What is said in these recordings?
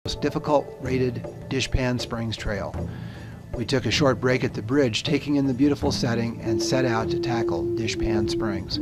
Most difficult rated Dishpan Springs trail. We took a short break at the bridge, taking in the beautiful setting, and set out to tackle Dishpan Springs.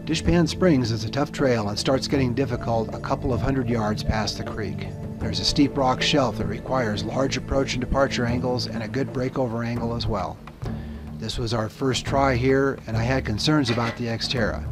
Dishpan Springs is a tough trail and starts getting difficult a couple of 100 yards past the creek. There's a steep rock shelf that requires large approach and departure angles and a good breakover angle as well. This was our first try here, and I had concerns about the Xterra.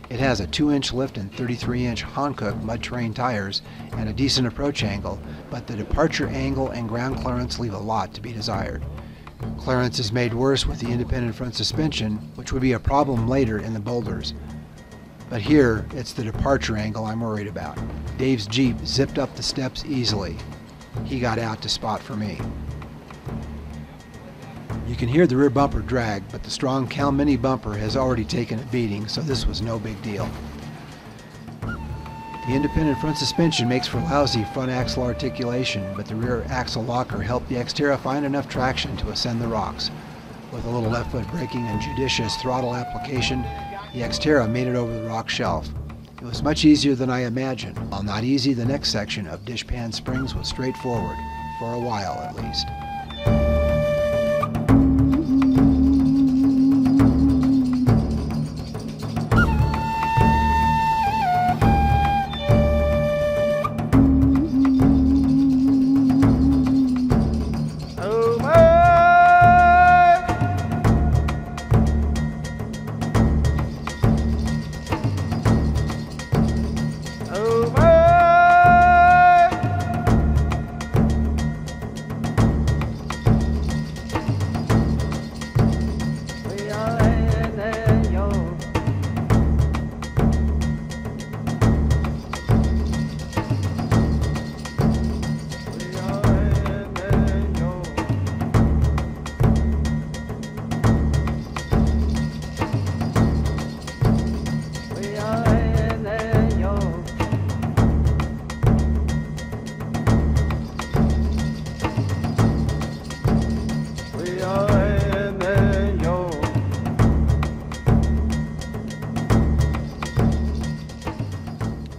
It has a 2-inch lift and 33-inch Hankook mud terrain tires and a decent approach angle, but the departure angle and ground clearance leave a lot to be desired. Clearance is made worse with the independent front suspension, which would be a problem later in the boulders. But here, it's the departure angle I'm worried about. Dave's Jeep zipped up the steps easily. He got out to spot for me. You can hear the rear bumper drag, but the strong Cal Mini bumper has already taken a beating, so this was no big deal. The independent front suspension makes for lousy front axle articulation, but the rear axle locker helped the Xterra find enough traction to ascend the rocks. With a little left foot braking and judicious throttle application, the Xterra made it over the rock shelf. It was much easier than I imagined. While not easy, the next section of Dishpan Springs was straightforward, for a while at least.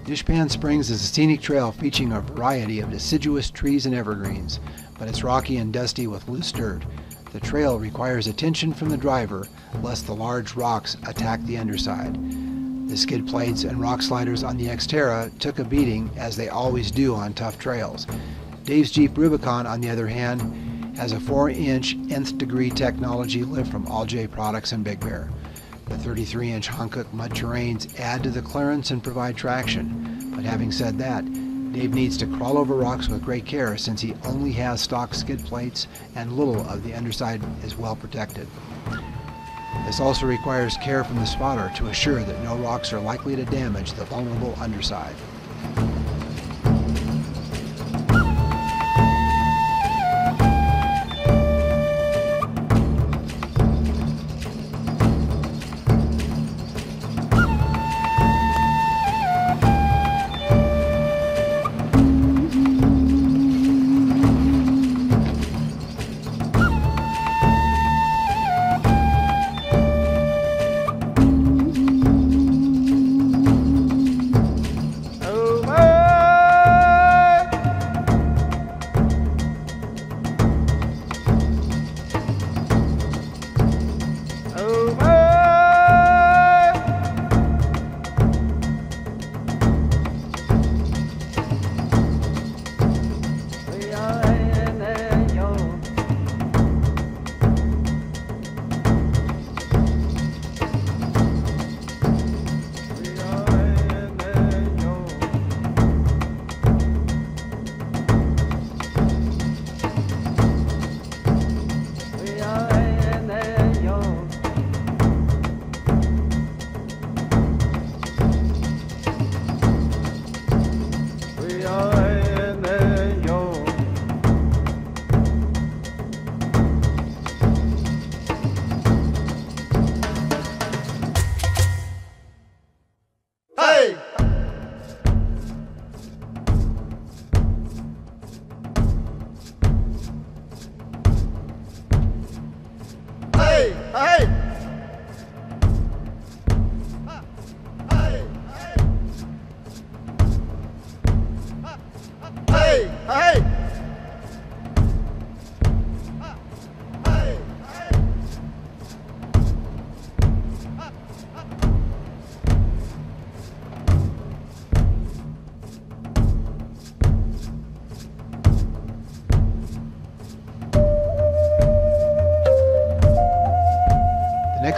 Dishpan Springs is a scenic trail featuring a variety of deciduous trees and evergreens, but it's rocky and dusty with loose dirt. The trail requires attention from the driver, lest the large rocks attack the underside. The skid plates and rock sliders on the Xterra took a beating, as they always do on tough trails. Dave's Jeep Rubicon, on the other hand, has a 4-inch nth degree technology lift from All J Products and Big Bear. The 33-inch Hankook mud terrains add to the clearance and provide traction. But having said that, Dave needs to crawl over rocks with great care, since he only has stock skid plates and little of the underside is well protected. This also requires care from the spotter to assure that no rocks are likely to damage the vulnerable underside.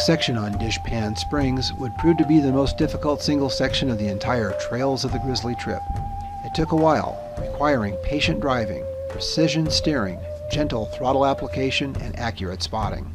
next section on Dishpan Springs would prove to be the most difficult single section of the entire Trails of the Grizzly trip. It took a while, requiring patient driving, precision steering, gentle throttle application, and accurate spotting.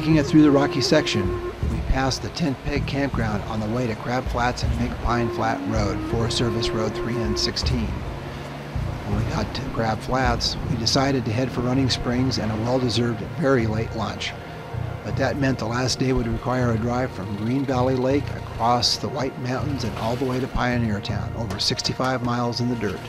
Making it through the rocky section, we passed the Tent Peg Campground on the way to Crab Flats and Mink Pine Flat Road, Forest Service Road 316. When we got to Crab Flats, we decided to head for Running Springs and a well-deserved very late lunch. But that meant the last day would require a drive from Green Valley Lake across the White Mountains and all the way to Pioneer Town, over 65 miles in the dirt.